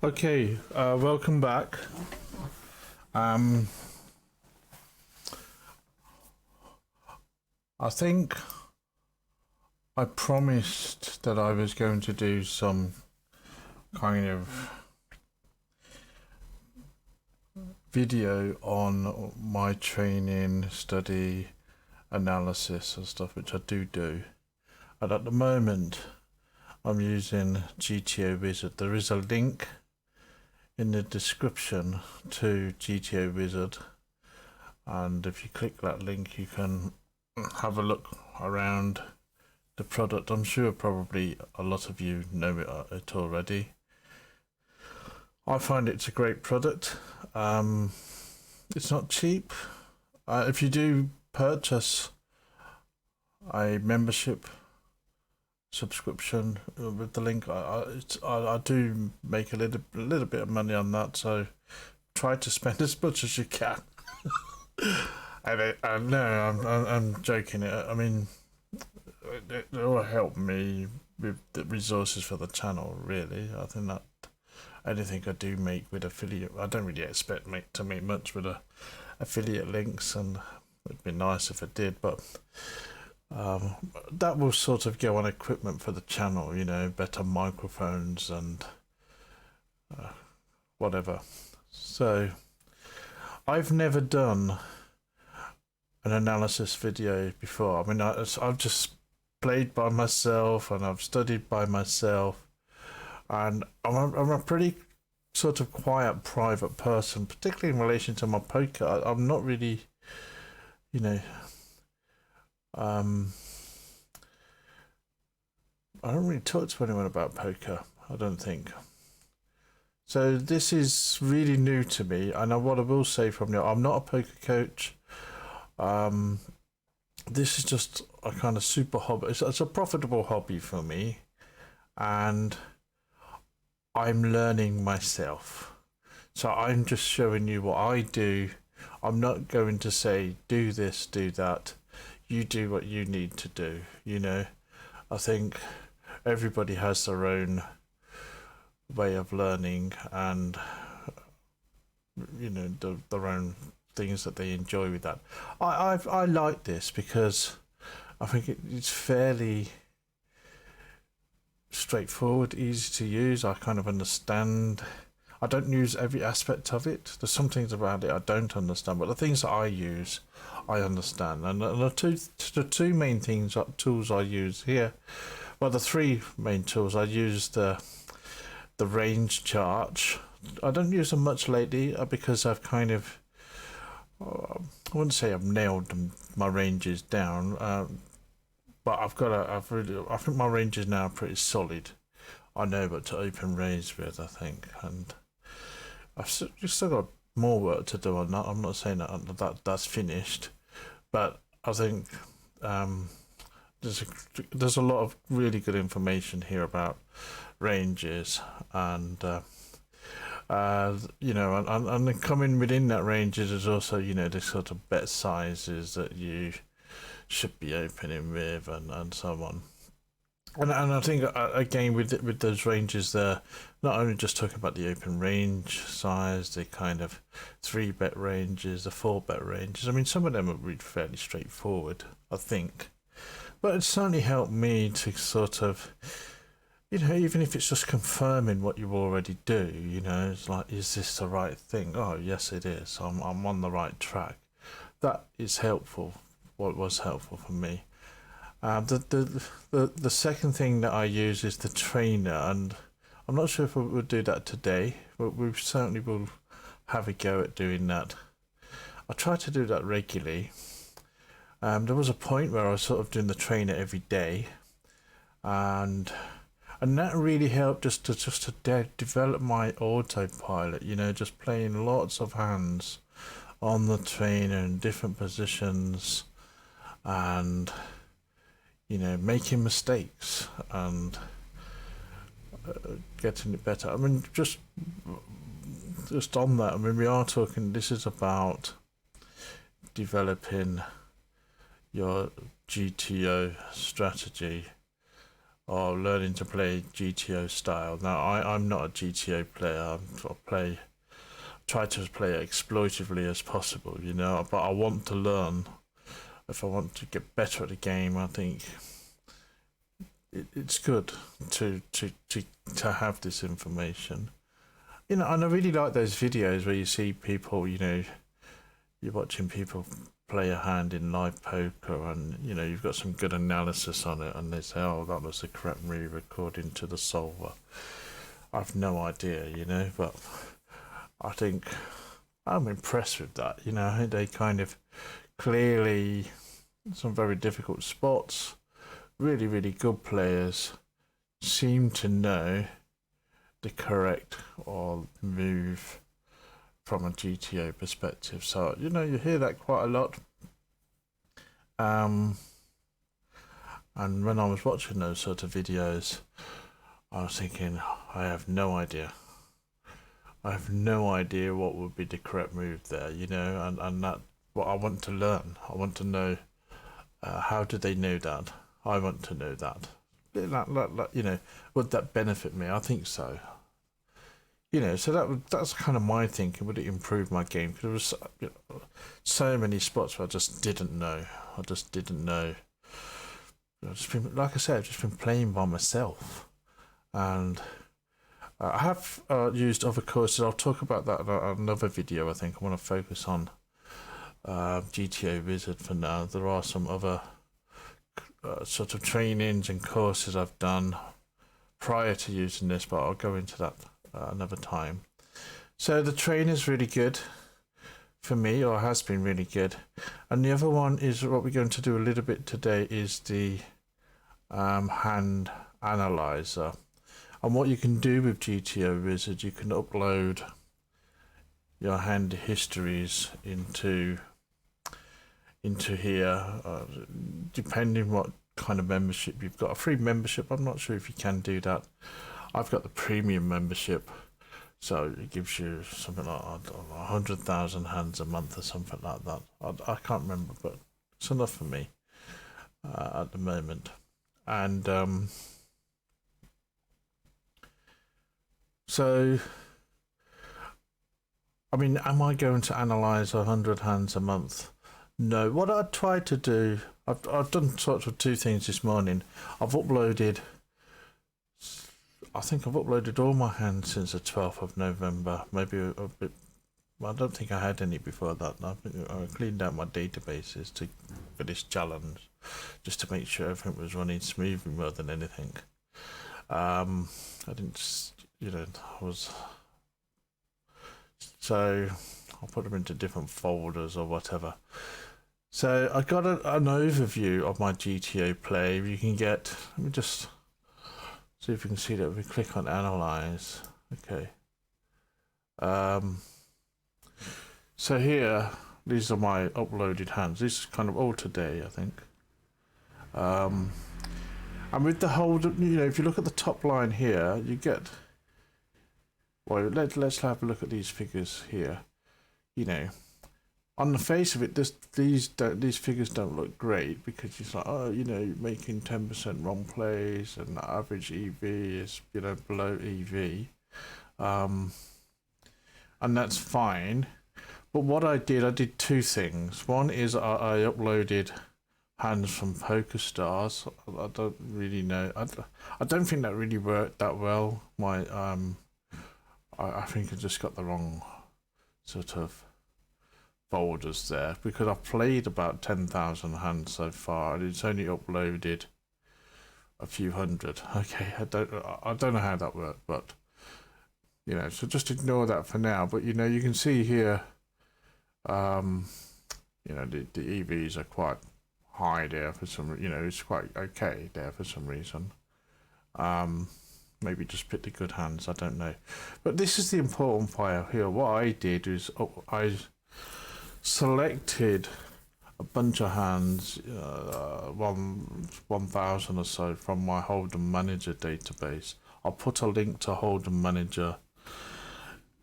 Okay, welcome back. I think I promised that I was going to do some kind of video on my training, study, analysis and stuff, which I do. And at the moment, I'm using GTO Wizard. There is a link in the description to GTO Wizard, and if you click that link you can have a look around the product. I'm sure probably a lot of you know it already. I find it's a great product. It's not cheap. If you do purchase a membership subscription with the link, I do make a little bit of money on that, so try to spend as much as you can. and no, I'm joking. I mean, it will help me with the resources for the channel, really. I think that anything I do make with affiliate, I don't really expect to make much with affiliate links, and it'd be nice if I did, but that will sort of go on equipment for the channel, you know, better microphones and whatever. So I've never done an analysis video before. I mean, I've just played by myself and I've studied by myself, and I'm a pretty sort of quiet, private person, particularly in relation to my poker. I'm not really, you know, I don't really talk to anyone about poker, I don't think. So this is really new to me, and what I will say from now, I'm not a poker coach. This is just a kind of super hobby. It's a profitable hobby for me, and I'm learning myself. So I'm just showing you what I do. I'm not going to say do this, do that. You do what you need to do, you know. I think everybody has their own way of learning, and you know, their own things that they enjoy with that. I like this because I think it's fairly straightforward, easy to use. I kind of understand. I don't use every aspect of it. There's some things about it I don't understand, but the things that I use, I understand. And the two main tools I use here, well, the three main tools I use: the range chart. I don't use them much lately because I've kind of, I wouldn't say I've nailed my ranges down, but I think my ranges now are pretty solid. I know what to open raise with, I think, and I've still got more work to do on that. I'm not saying that's finished, but I think there's a lot of really good information here about ranges, and you know, and then coming within that ranges is also, you know, the sort of bet sizes that you should be opening with, and so on. And I think again with those ranges, they're not only just talking about the open range size, the kind of 3-bet ranges, the 4-bet ranges. I mean, some of them are really fairly straightforward, I think, but it's certainly helped me to sort of, you know, even if it's just confirming what you already do, you know, it's like, is this the right thing? Oh, yes, it is. I'm on the right track. That is helpful. What was helpful for me. The second thing that I use is the trainer, and I'm not sure if we will do that today, but we certainly will have a go at doing that. I try to do that regularly. There was a point where I was sort of doing the trainer every day, and that really helped just to develop my autopilot, you know, just playing lots of hands on the trainer in different positions, and you know, making mistakes and getting it better. I mean, just on that, I mean, we are talking, this is about developing your GTO strategy or learning to play GTO style. Now, I'm not a GTO player. Try to play it exploitively as possible, you know, but I want to learn. If I want to get better at the game, I think it's good to have this information. You know, and I really like those videos where you see people, you know, you're watching people play a hand in live poker, and you know you've got some good analysis on it, and they say, "Oh, that was the correct move according to the solver." I've no idea, you know, but I think I'm impressed with that. You know, they kind of clearly some very difficult spots. Really, really good players seem to know the correct or move from a GTO perspective. So, you know, you hear that quite a lot. And when I was watching those sort of videos, I was thinking, I have no idea. I have no idea what would be the correct move there, you know, and that what I want to learn. I want to know how do they know that? I want to know that. You know, would that benefit me? I think so. You know, so that's kind of my thinking. Would it improve my game? Because there was so many spots where I just didn't know. I just didn't know. I've just been, like I said, I've just been playing by myself, and I have used other courses. I'll talk about that in another video. I think I want to focus on GTO Wizard for now. There are some other sort of trainings and courses I've done prior to using this, but I'll go into that another time. So the train is really good for me, or has been really good, and the other one is what we're going to do a little bit today is the hand analyzer. And what you can do with GTO Wizard, you can upload your hand histories into here, depending what kind of membership you've got. A free membership, I'm not sure if you can do that. I've got the premium membership, so it gives you something like 100,000 hands a month or something like that. I can't remember, but it's enough for me at the moment. And so, I mean, am I going to analyze 100 hands a month? No. What I tried to do, I've done sort of two things this morning. I think I've uploaded all my hands since the 12th of November. Maybe a bit. I don't think I had any before that. I cleaned out my databases for this challenge, just to make sure everything was running smoothly more than anything. I didn't, you know, so I'll put them into different folders or whatever. So I got an overview of my GTO play. You can get, let me just see if you can see that. If we click on analyze, okay. So here, these are my uploaded hands. This is kind of all today, I think. And with the Holdem, you know, if you look at the top line here, you get. Well, let's have a look at these figures here. You know, on the face of it, these figures don't look great, because it's like, oh, you know, making 10% wrong plays, and the average EV is, you know, below EV, and that's fine. But what I did two things. One is I uploaded hands from Pokerstars. I don't really know. I don't think that really worked that well. I think I just got the wrong sort of folders there, because I've played about 10,000 hands so far, and it's only uploaded a few hundred. Okay, I don't know how that worked, but you know, so just ignore that for now. But you know, you can see here, you know, the EVs are quite high there for some, you know, it's quite okay there for some reason. Maybe just pick the good hands, I don't know. But this is the important part here. What I did is I selected a bunch of hands, 1,000 or so, from my Holdem Manager database. I'll put a link to Holdem Manager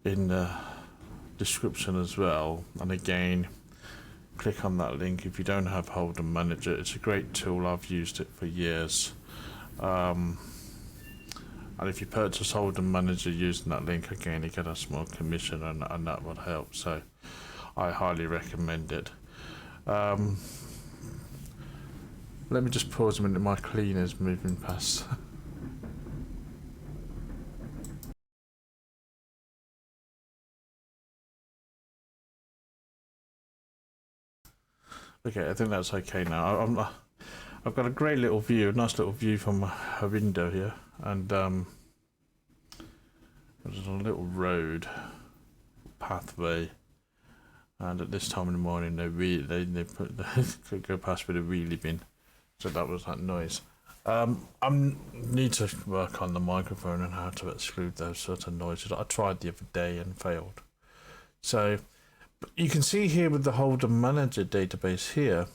in the description as well. And again, click on that link if you don't have Holdem Manager. It's a great tool. I've used it for years. And if you purchase Holdem Manager using that link, again, you get a small commission, and that would help. So I highly recommend it. Let me just pause a minute. My cleaner's moving past. Okay, I think that's okay now. I've got a great little view, a nice little view from a window here, and there's a little road pathway, and at this time in the morning they could go past with a wheelie bin, so that was that noise. I need to work on the microphone and how to exclude those sort of noises. I tried the other day and failed. So you can see here with the Holdem Manager database here,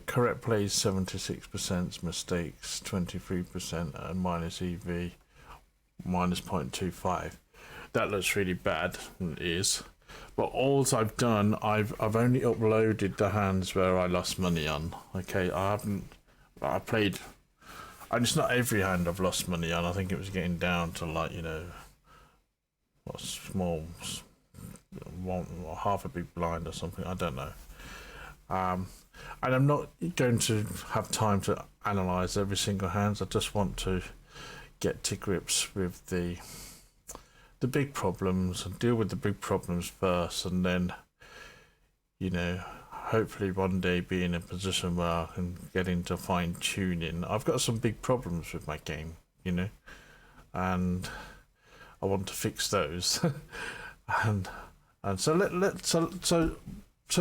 correct plays 76%, mistakes 23%, and minus EV minus 0.25. That looks really bad, it is. But all I've done, I've only uploaded the hands where I lost money on. Okay, and it's not every hand I've lost money on. I think it was getting down to like, a small, half a big blind or something, I don't know. And I'm not going to have time to analyze every single hand. I just want to get to grips with the big problems and deal with the big problems first, and then hopefully one day be in a position where I can get into fine tuning. I've got some big problems with my game, and I want to fix those. and so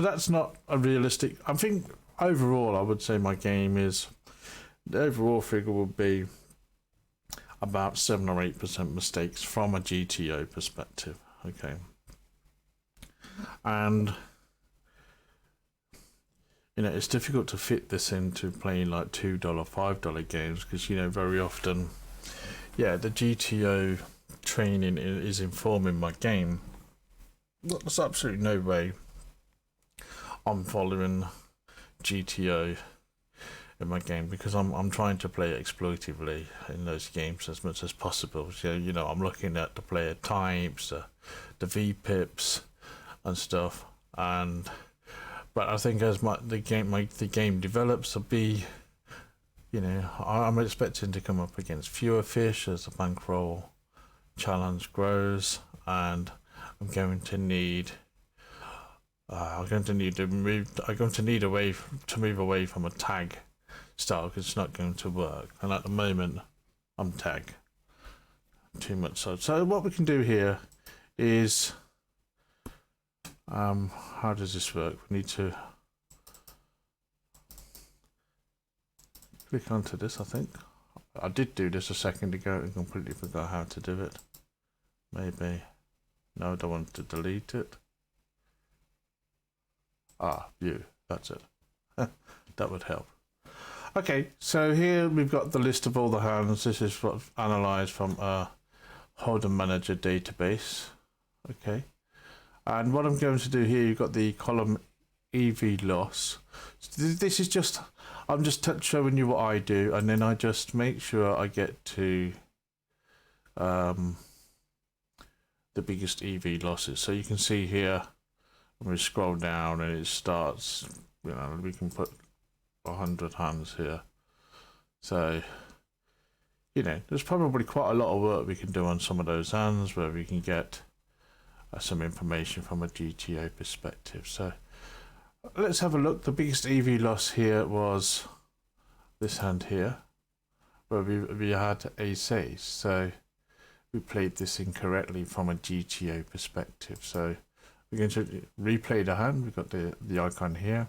that's not a realistic. I think overall I would say my game is, the overall figure would be about 7 or 8% mistakes from a GTO perspective. Okay, and it's difficult to fit this into playing like $2, $5 games, because very often, the GTO training is informing my game. There's absolutely no way I'm following GTO in my game, because I'm trying to play exploitively in those games as much as possible. So I'm looking at the player types, the VPIPs and stuff, but I think as the game develops, I'm expecting to come up against fewer fish as the bankroll challenge grows, and I'm going to need to move away from a tag style, because it's not going to work. And at the moment, I'm tag too much. So what we can do here is, how does this work? We need to click onto this. I think I did do this a second ago and completely forgot how to do it. Maybe. No, I don't want to delete it. View. That's it. That would help. Okay, so here we've got the list of all the hands. This is what I've analysed from a Holdem Manager database. Okay, and what I'm going to do here, you've got the column EV loss. So this is just, I'm just showing you what I do, and then I just make sure I get to the biggest EV losses. So you can see here, when we scroll down and it starts, we can put 100 hands here. So, there's probably quite a lot of work we can do on some of those hands where we can get some information from a GTO perspective. So let's have a look. The biggest EV loss here was this hand here, where we had ace ace. So we played this incorrectly from a GTO perspective. So we're going to replay the hand. We've got the icon here.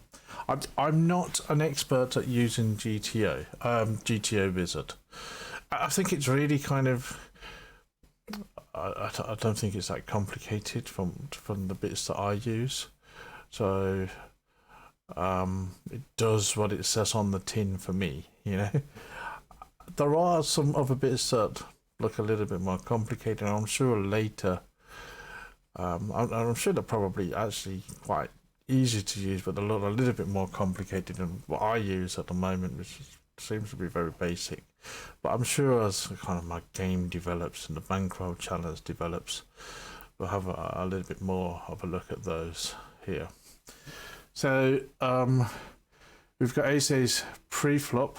I'm not an expert at using GTO Wizard. I think it's really kind of, I don't think it's that complicated from the bits that I use. So it does what it says on the tin for me, There are some other bits that look a little bit more complicated, and I'm sure later, I'm sure they're probably actually quite easy to use, but a little bit more complicated than what I use at the moment, which seems to be very basic. But I'm sure as kind of my game develops and the bankroll challenge develops, we'll have a little bit more of a look at those here. So we've got ace pre-flop,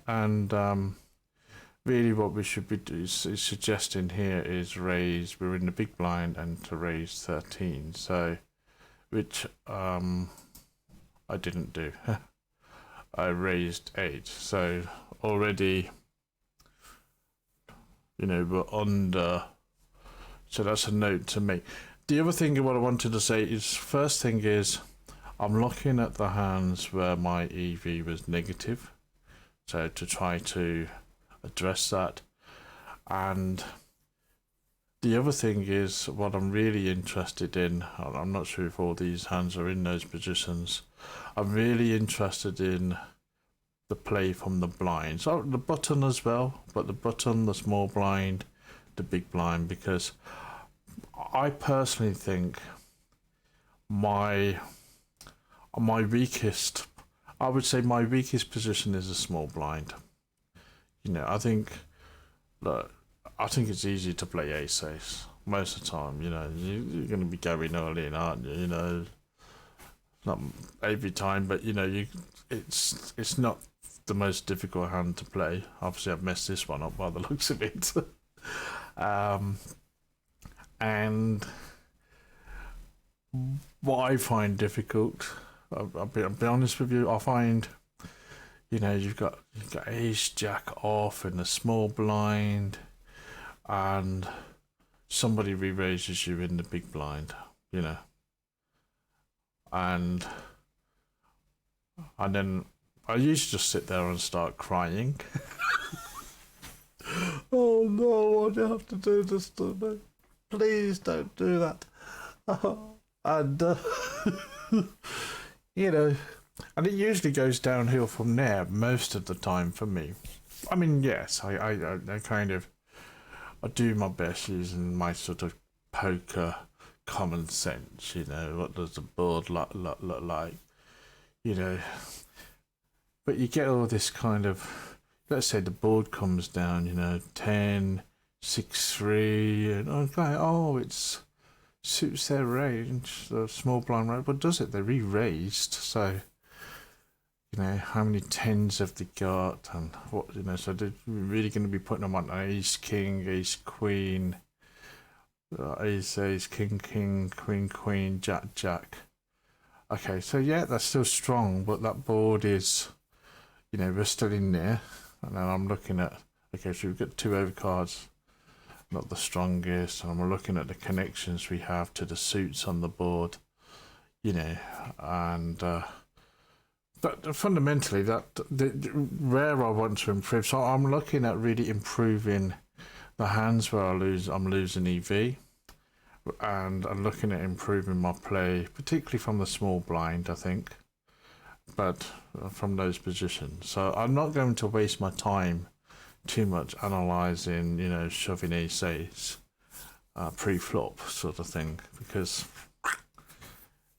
and really what we should be suggesting here is raise. We're in the big blind and to raise 13. So, which I didn't do. I raised 8. So already, you know, we're under. So that's a note to make. The other thing what I wanted to say is, first thing is, I'm looking at the hands where my EV was negative. So to try to address that. And the other thing is, what I'm really interested in, I'm not sure if all these hands are in those positions, I'm really interested in the play from the blind. So the button as well, but the button, the small blind, the big blind, because I personally think my weakest, I would say my weakest position is a small blind. You know, I think it's easy to play ace most of the time. You know, you're going to be going all in, aren't you? You know, not every time, but you know, it's not the most difficult hand to play. Obviously, I've messed this one up by the looks of it. And what I find difficult, I'll be honest with you, I find, you know, you've got ace jack off in the small blind, and somebody re-raises you in the big blind, you know, and then I usually just sit there and start crying. Oh no, why do you have to do this to me? Please don't do that. And you know, and it usually goes downhill from there most of the time for me. I mean, yes, I kind of, I do my best using my sort of poker common sense, you know, what does the board look like, you know. But you get all this kind of, let's say the board comes down, you know, 10, 6, 3, and okay, oh, it's suits their range, the small blind range. But does it? They're re-raised, so you know, how many tens have they got, and what, you know, so they're really going to be putting them on ace king, ace queen, ace king, queen, jack. Okay, so yeah, that's still strong, but that board is, you know, we're still in there. And then I'm looking at, okay, so we've got 2 overcards, not the strongest, and I'm looking at the connections we have to the suits on the board, you know, and but fundamentally where I want to improve, so I'm looking at really improving the hands where I'm losing EV, and I'm looking at improving my play, particularly from the small blind, I think, but from those positions. So I'm not going to waste my time too much analysing, you know, shoving ace pre-flop sort of thing, because,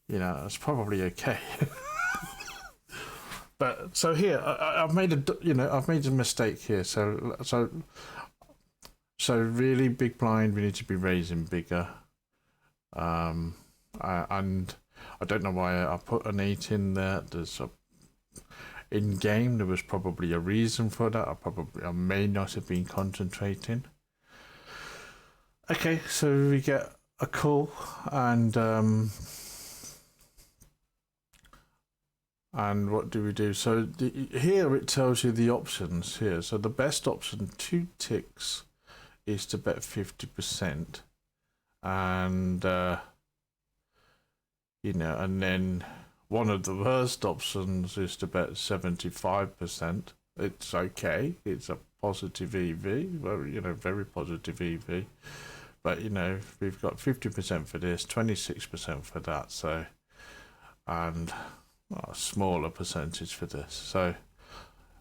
you know, it's probably okay. But so here I've made a mistake here. So really big blind, we need to be raising bigger. And I don't know why I put an 8 in there. In game there was probably a reason for that. I may not have been concentrating. Okay, so we get a call, and what do we do? So here it tells you the options here. So the best option, 2 ticks, is to bet 50%, and you know, and then one of the worst options is to bet 75%. It's okay. It's a positive EV, very, you know, very positive EV. But you know, we've got 50% for this, 26% for that. So, and a smaller percentage for this. So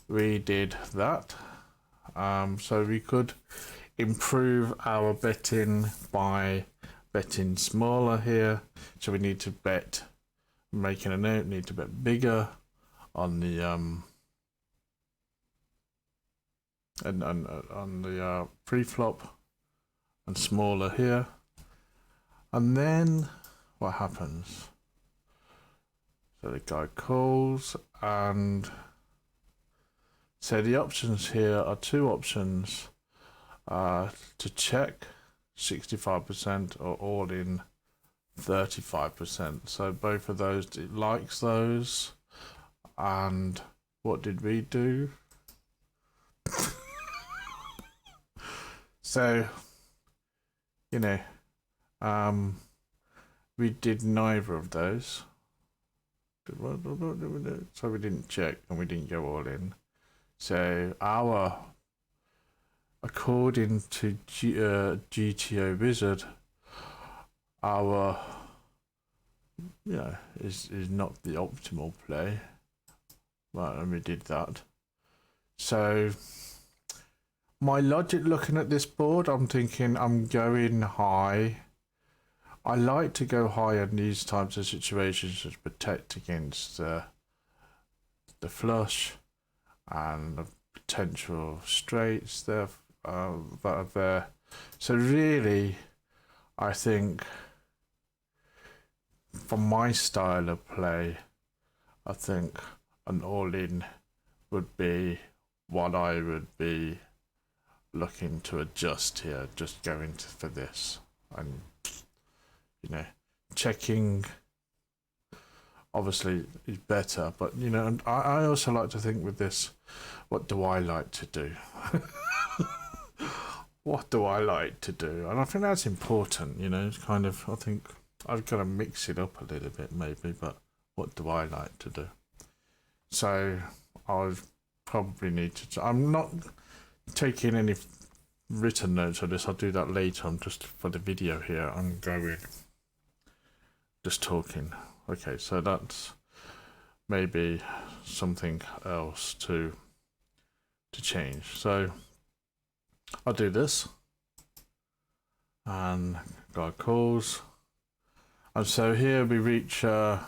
we did that. So we could improve our betting by betting smaller here. So we need to bet making a note, need a bit bigger on the and on the pre-flop, and smaller here. And then what happens? So the guy calls, and so the options here are two options to check 65% or all in 35%. So both of those, it likes those. And what did we do? So, you know, we did neither of those. So we didn't check and we didn't go all in. So according to GTO Wizard, our is not the optimal play. Well, and we did that. So my logic looking at this board, I'm thinking I'm going high. I like to go high in these types of situations to protect against the flush and the potential straights there that are there. So really, I think for my style of play, I think an all-in would be what I would be looking to adjust here, just going for this, and checking obviously is better, but and I also like to think with this, what do I like to do? What do I like to do? And I think that's important, it's kind of, I think I've got to mix it up a little bit maybe, but what do I like to do? So I'll probably need to, I'm not taking any written notes on this, I'll do that later. I'm just, for the video here, I'm going, just talking. Okay, so that's maybe something else to change. So I'll do this, and guy calls, and so here we reach a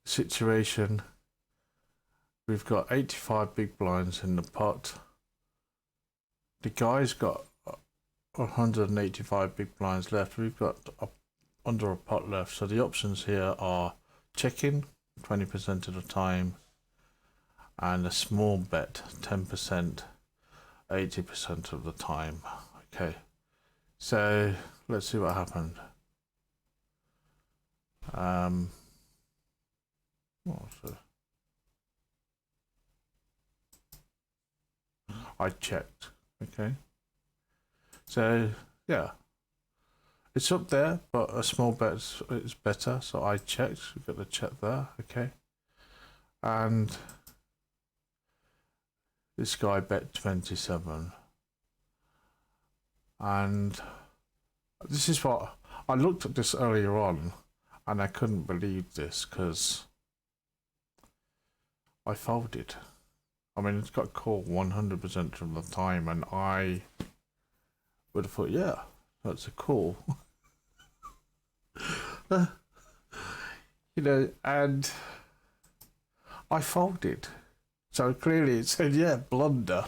situation. We've got 85 big blinds in the pot. The guy's got 185 big blinds left. We've got under a pot left. So the options here are checking 20% of the time, and a small bet 10%, 80% of the time. Okay, so let's see what happened. I checked. Okay, so yeah, it's up there, but a small bet is better. So I checked. We've got the check there. Okay, and this guy bet 27, and this is what I looked at this earlier on, and I couldn't believe this because I folded. I mean, it's got called 100% of the time, and I would have thought, yeah, that's a call. And I folded. So clearly it said, yeah, blunder.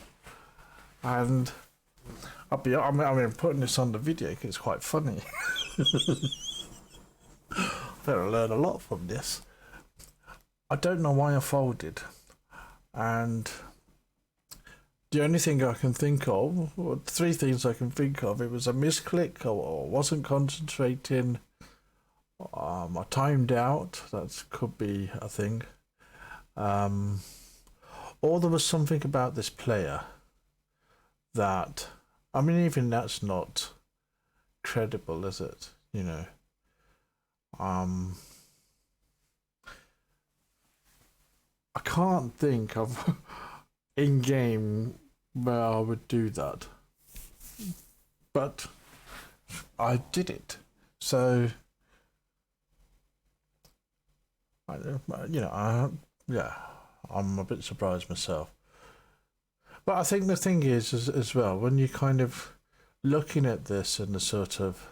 And I mean, putting this on the video because it's quite funny. Better learn a lot from this. I don't know why I folded. And the only thing I can think of, or three things I can think of, it was a misclick, or wasn't concentrating, I timed out, that could be a thing, or there was something about this player that, I mean, even that's not credible, is it? I can't think of in-game where I would do that, but I did it. So, yeah, I'm a bit surprised myself. But I think the thing is as well, when you're kind of looking at this and the sort of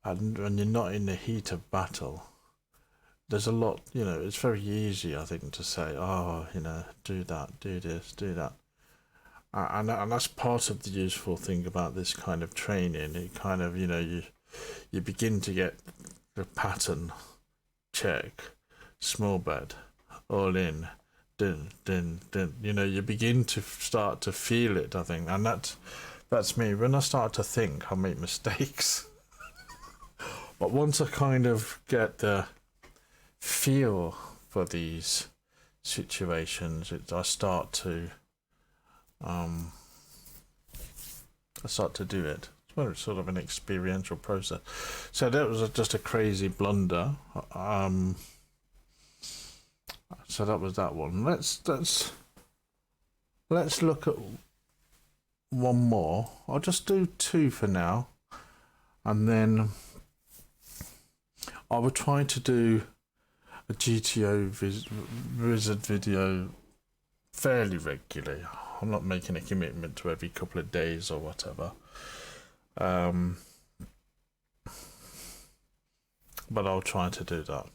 and when you're not in the heat of battle, there's a lot, you know, it's very easy, I think, to say, oh, you know, do that, do this, do that. And that's part of the useful thing about this kind of training. It kind of, you know, you begin to get the pattern, check, small bet, all in, dun, dun, dun. You know, you begin to start to feel it, I think. And that's me. When I start to think, I make mistakes. But once I kind of get the feel for these situations, I start to do it. It's sort of an experiential process. So that was just a crazy blunder. So that was that one. Let's look at one more. I'll just do two for now, and then I will try to do a GTO Wizard video fairly regularly. I'm not making a commitment to every couple of days or whatever. But I'll try to do that.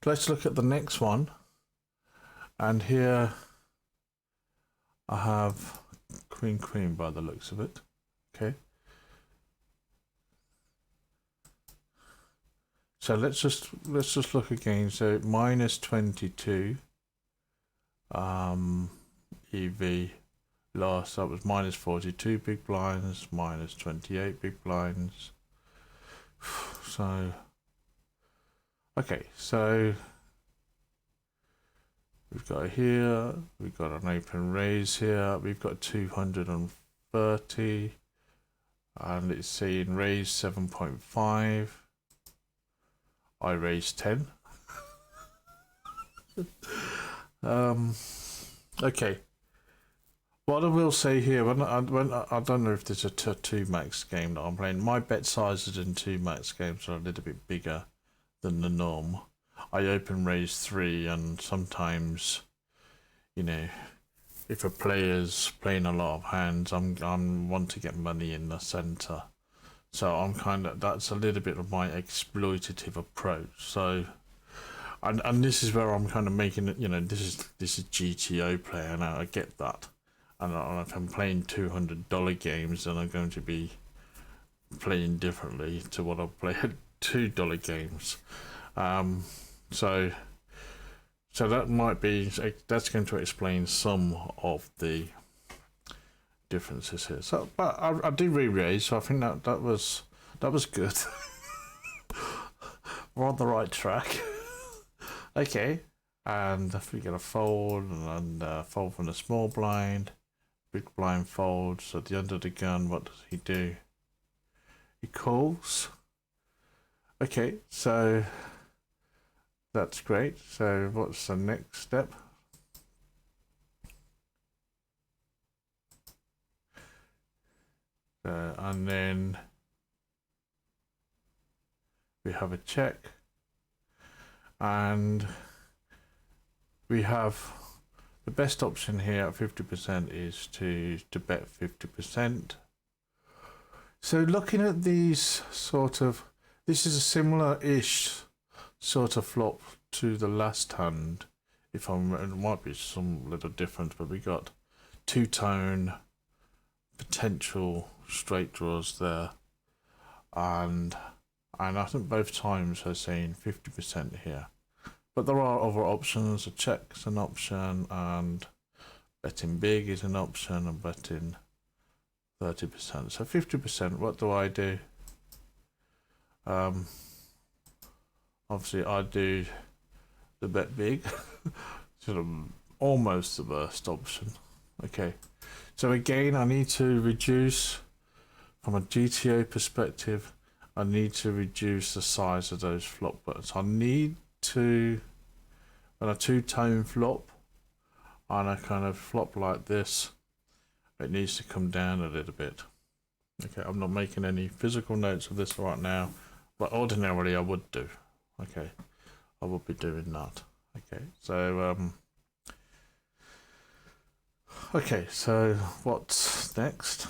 Let's look at the next one. And here I have Queen Queen by the looks of it. Okay. So let's just look again. So minus 22 EV last, that was minus 42 big blinds, minus 28 big blinds. So okay, so we've got here, we've got an open raise here, we've got 230, and it's saying raise 7.5. I raised 10. Okay. What I will say here, when I don't know if there's a 2 max game that I'm playing. My bet sizes in 2 max games are a little bit bigger than the norm. I open raise 3, and sometimes, you know, if a player's playing a lot of hands, I'm want to get money in the center. So I'm that's a little bit of my exploitative approach. So, and this is where I'm kind of making it, you know, this is GTO player now. I get that. And if I'm playing $200 games, then I'm going to be playing differently to what I play at $2 games. So that might be, that's going to explain some of the differences here. So, but I do re-raise, so I think that was good. We're on the right track. Okay, and if we get a fold and fold from the small blind, big blind folds at the under the gun, what does he do? He calls. Okay, so that's great. So what's the next step? And then we have a check, and we have the best option here at 50% is to bet 50%. So looking at these sort of, this is a similar-ish sort of flop to the last hand. It might be some little difference, but we got two-tone potential straight draws there, and I think both times are saying 50% here. But there are other options. A check's an option, and betting big is an option, and betting 30%. So 50%, what do I do? Obviously I do the bet big. Sort of almost the worst option. Okay, so again I need to reduce, from a GTO perspective, I need to reduce the size of those flop bets. I need to, on a two-tone flop, and I kind of flop like this, it needs to come down a little bit. Okay, I'm not making any physical notes of this right now, but ordinarily I would do. Okay, I would be doing that. Okay, so okay, so what's next?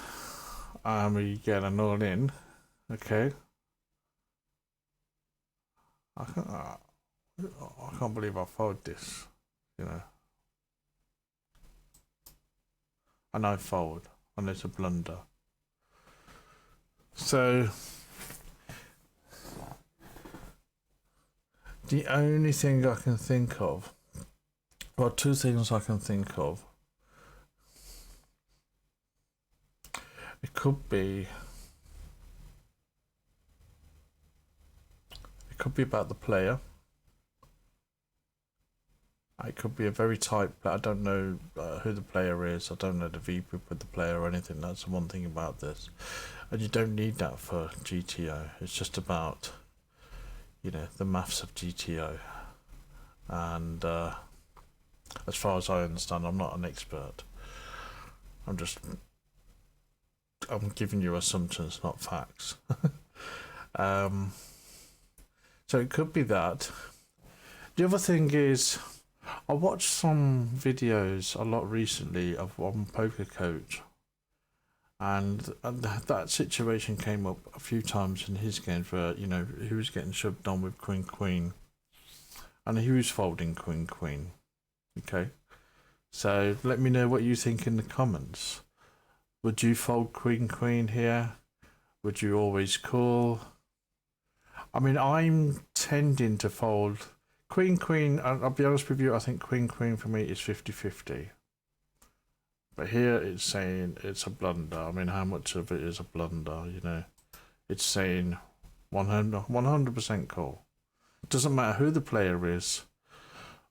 We get an all in. Okay, I can't believe I fold this, you know. And I fold, and it's a blunder. So the only thing I can think of, well, two things I can think of. It could be about the player. It could be a very tight player. I don't know who the player is. I don't know the VP with the player or anything. That's the one thing about this. And you don't need that for GTO. It's just about, you know, the maths of GTO. And as far as I understand, I'm not an expert. I'm giving you assumptions, not facts. So it could be that. The other thing is, I watched some videos a lot recently of one poker coach, and that situation came up a few times in his games where, you know, he was getting shoved on with queen, and he was folding queen. Okay, so let me know what you think in the comments. Would you fold queen here? Would you always call? I mean, I'm tending to fold queen. I'll be honest with you, I think queen for me is 50-50. But here it's saying it's a blunder. I mean, how much of it is a blunder, you know? It's saying 100% call. It doesn't matter who the player is,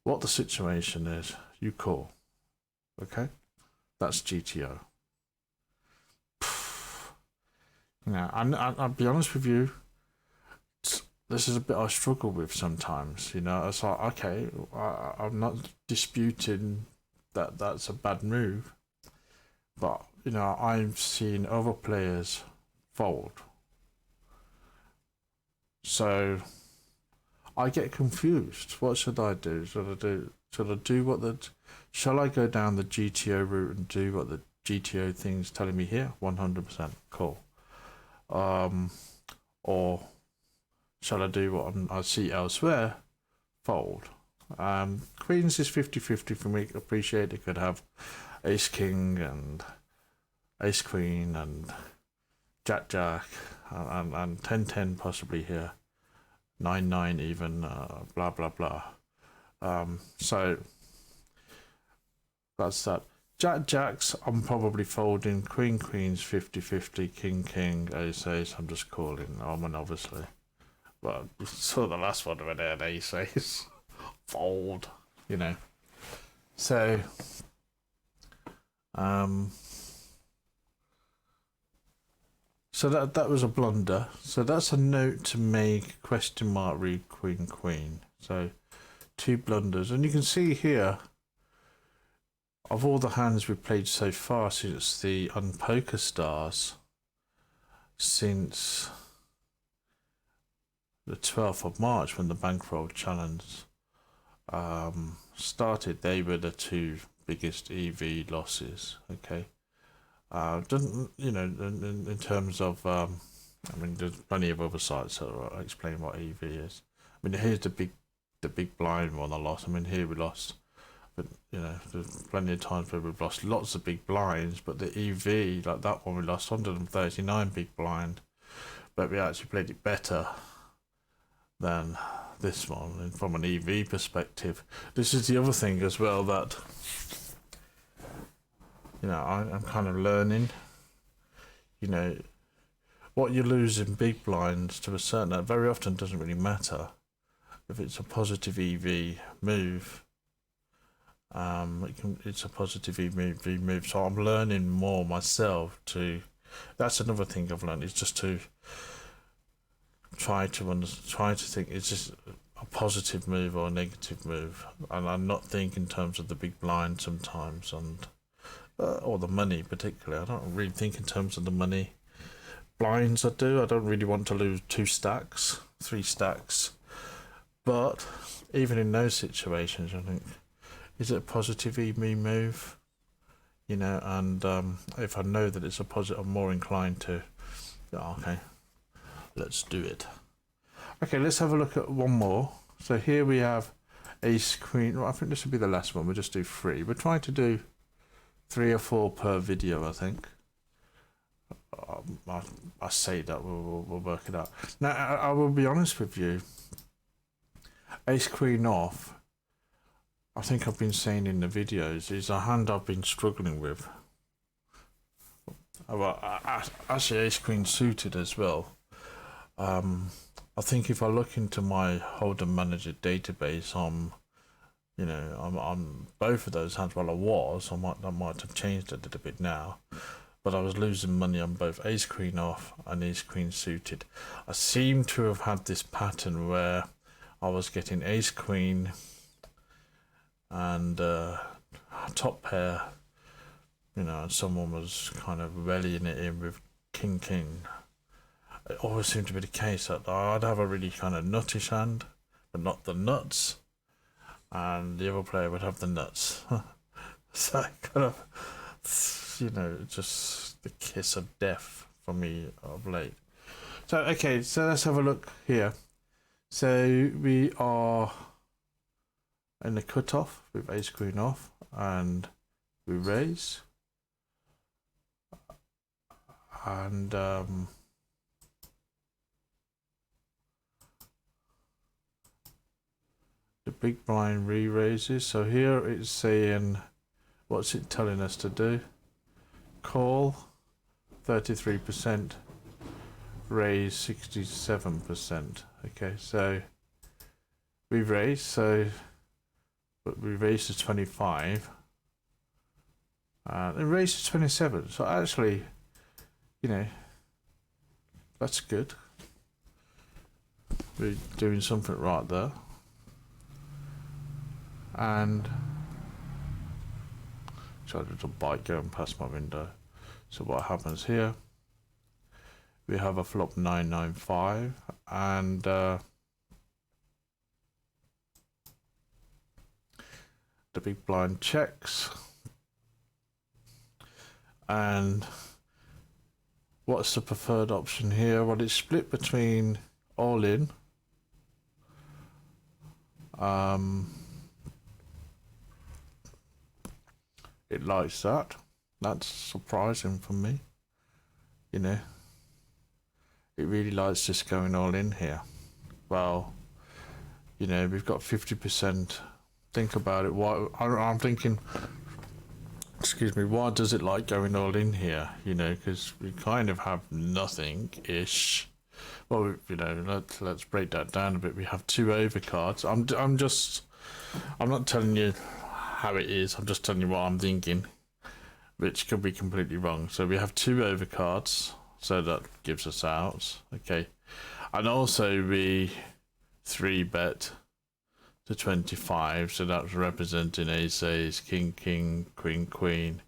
what the situation is, you call. Okay? That's GTO. Now, I'll be honest with you, this is a bit I struggle with sometimes, you know. It's like, okay, I'm not disputing that that's a bad move, but, you know, I've seen other players fold. So I get confused. What should I do? Shall I go down the GTO route and do what the GTO thing's telling me here? 100% cool. Or shall I do what I see elsewhere? Fold. Queens is 50-50 for me. Appreciate it. Could have ace king and ace queen and jack and 10-10 possibly here. 9-9 even. Blah blah blah. So that's that. Jacks, I'm probably folding. Queen's 50-50. King, ace. I'm just calling. Obviously. Well, saw the last one where they had ace. Fold, you know. So, so that was a blunder. So that's a note to make. Question mark. Read queen. So 2 blunders, and you can see here. Of all the hands we've played so far since the Pokerstars, since the 12th of March when the bankroll challenge started, they were the 2 biggest EV losses. Okay, doesn't, you know, in terms of I mean, there's plenty of other sites that will explain what EV is. I mean, here's the big blind one I lost. I mean, here we lost. But, you know, there's plenty of times where we've lost lots of big blinds, but the EV, like that one, we lost 139 big blind, but we actually played it better than this one. And from an EV perspective, this is the other thing as well that, you know, I'm kind of learning, you know, what you lose in big blinds to a certain, that very often doesn't really matter if it's a positive EV move. It's a positive EV move, so I'm learning more myself to. That's another thing I've learned, is just to try to think, is this a positive move or a negative move, and I'm not thinking in terms of the big blind sometimes, and or the money particularly. I don't really think in terms of the money. Blinds I do. I don't really want to lose 2 stacks, 3 stacks, but even in those situations, I think, is it a positive EV move? You know, and if I know that it's a positive, I'm more inclined to, okay, let's do it. Okay, let's have a look at one more. So here we have ace queen. Well, I think this will be the last one. We'll just do 3. We're trying to do 3 or 4 per video, I think. I say that we'll work it out. Now I will be honest with you. Ace queen off, I think I've been saying in the videos, is a hand I've been struggling with. Well, actually ace queen suited as well. I think if I look into my Holdem Manager database, I'm both of those hands. Well, I might have changed it a little bit now, but I was losing money on both ace queen off and ace queen suited. I seem to have had this pattern where I was getting ace queen and top pair, and someone was kind of rallying it in with king king. It always seemed to be the case that I'd have a really kind of nuttish hand, but not the nuts, and the other player would have the nuts. So kind of, just the kiss of death for me of late. So okay, so let's have a look here. So we are in the cutoff with ace queen off, and we raise, and the big blind re-raises. So here it's saying, what's it telling us to do? Call 33%, raise 67%. Okay, so we raise, but we raise to 25, and raise to 27. So actually, that's good. We're doing something right there. And so a little bike going past my window. So what happens here? We have a flop 995, and the big blind checks. And what's the preferred option here? Well, it's split between all in. It likes that. That's surprising for me. It really likes just going all in here. Well, we've got 50%. Think about it. Why I'm thinking, excuse me, why does it like going all in here? Because we kind of have nothing-ish. Well, let's break that down a bit. We have 2 overcards. I'm not telling you how it is. I'm just telling you what I'm thinking, which could be completely wrong. So we have 2 overcards, so that gives us outs. Okay, and also we 3-bet to 25, so that's representing ace ace, king king, queen queen,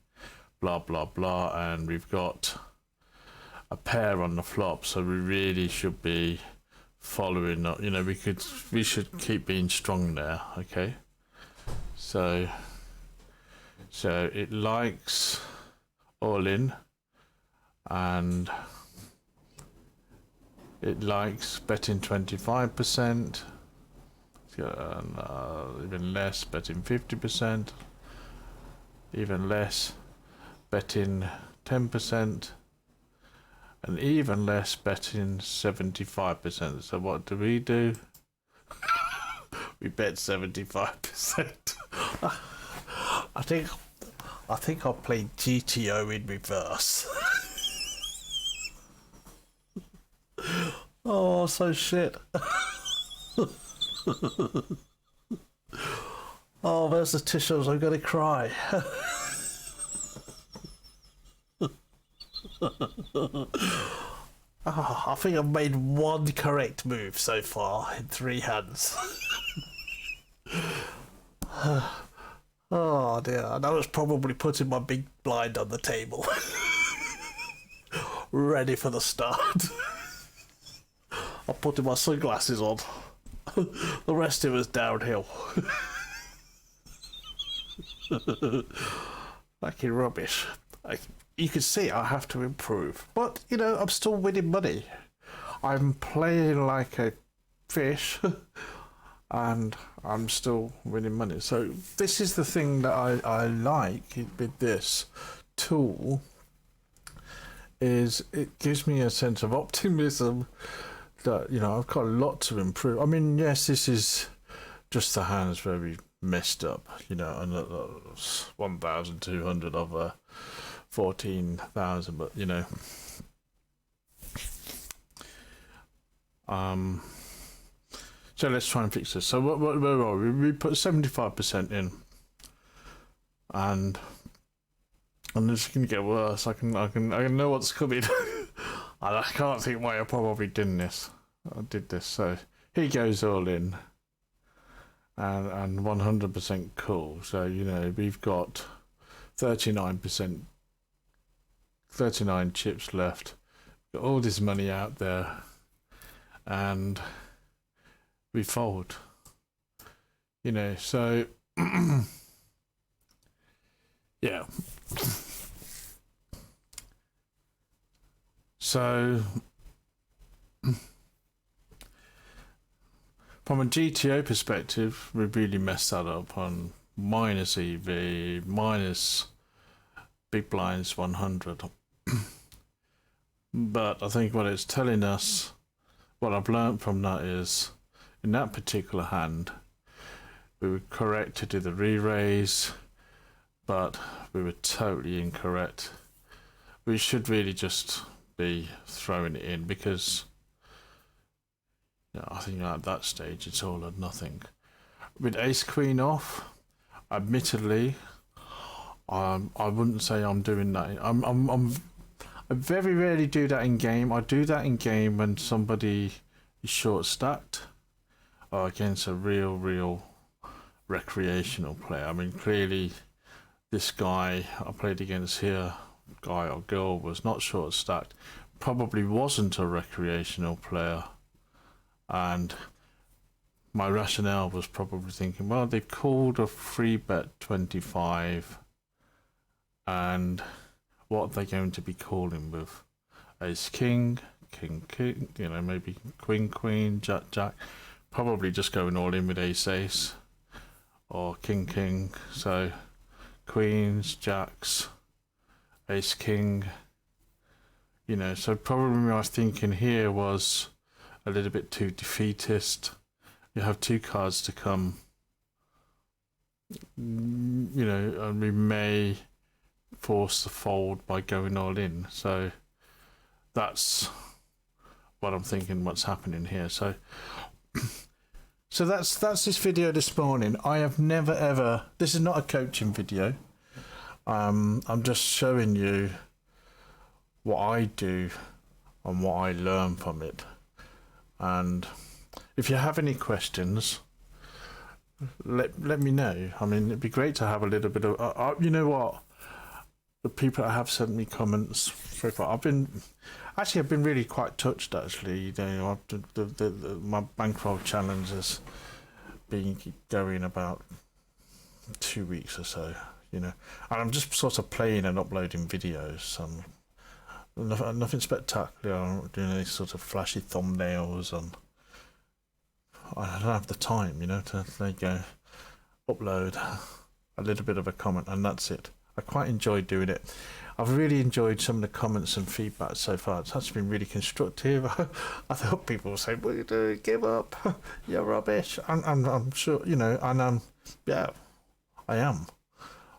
blah blah blah, and we've got a pair on the flop, so we really should be following up. We should keep being strong there. Okay, so it likes all in, and it likes betting 25%, even less betting 50%, even less betting 10%, and even less betting 75%. So what do? We bet 75%. I think I'll play GTO in reverse. Oh, so shit. Oh, there's the tissues. I'm gonna cry. Oh, I think I've made 1 correct move so far in 3 hands. Oh dear, and I was probably putting my big blind on the table. Ready for the start. I'm putting my sunglasses on. The rest of it was downhill. Fucking rubbish. You can see I have to improve. But, I'm still winning money. I'm playing like a fish and I'm still winning money. So this is the thing that I like with this tool, is it gives me a sense of optimism that, you know, I've got a lot to improve. I mean, yes, this is just the hands very messed up, you know, and 1,200 of 14,000, but you know, so let's try and fix this. So where are we? We put 75% in, and it's going to get worse. I can know what's coming. I can't think why I probably did this. So he goes all in, and 100% cool. So you know, we've got 39%, 39 chips left. Got all this money out there, and we fold. You know, so yeah. So from a GTO perspective, we really messed that up on minus EV, minus big blinds 100. But I think what it's telling us, what I've learned from that is, in that particular hand, we were correct to do the re-raise, but we were totally incorrect. We should really just be throwing it in, because you know, I think at that stage it's all or nothing. With ace queen off, admittedly, I wouldn't say I'm doing that. I very rarely do that in game. I do that in game when somebody is short stacked or against a real recreational player. I mean, clearly this guy I played against here, guy or girl, was not short stacked, probably wasn't a recreational player, and my rationale was probably thinking, well, they've called a free bet 25, and what are they going to be calling with? Ace king, king king, you know, maybe queen queen, jack jack, probably just going all in with ace ace or king king. So queens, jacks, ace king, you know, so probably my thinking here was a little bit too defeatist. You have two cards to come, you know, and we may force the fold by going all in. So that's what I'm thinking, what's happening here. So that's this video this morning. I have never ever, this is not a coaching video. I'm just showing you what I do and what I learn from it. And if you have any questions, let me know. I mean, it'd be great to have a little bit of you know what, the people that have sent me comments so far, I've been really quite touched, actually. You know, my bankroll challenge has been going about 2 weeks or so, you know, and I'm just sort of playing and uploading videos. Nothing spectacular. I'm not doing any sort of flashy thumbnails, and I don't have the time, you know, to there you go, upload a little bit of a comment, and that's it. I quite enjoyed doing it. I've really enjoyed some of the comments and feedback so far. It's actually been really constructive. I thought people would say, "What are you doing? Give up. You're rubbish." And I'm sure, you know, and yeah, I am.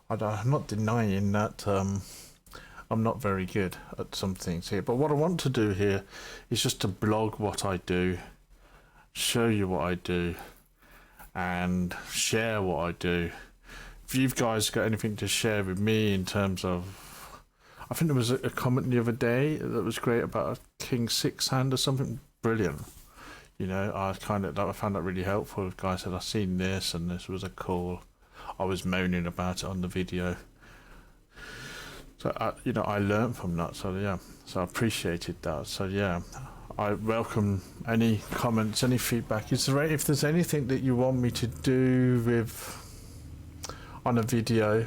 I'm not denying that I'm not very good at some things here. But what I want to do here is just to blog what I do, show you what I do, and share what I do. If you guys got anything to share with me in terms of, I think there was a comment the other day that was great about a king six hand or something brilliant. You know, I found that really helpful. The guy said, "I've seen this and this was a call." I was moaning about it on the video. So you know, I learned from that. So yeah, so I appreciated that. So yeah, I welcome any comments, any feedback. If there's anything that you want me to do with on a video,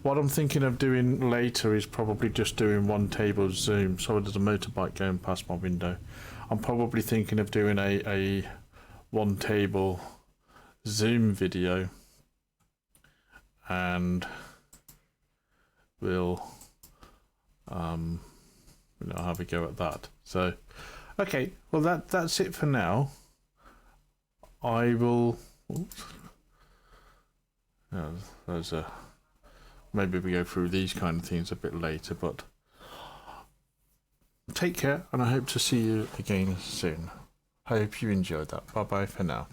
what I'm thinking of doing later is probably just doing one table zoom. So there's a motorbike going past my window. I'm probably thinking of doing a one table Zoom video, and we'll have a go at that. So okay, well that's it for now. I will maybe we go through these kind of things a bit later, but take care, and I hope to see you again soon. I hope you enjoyed that. Bye bye for now.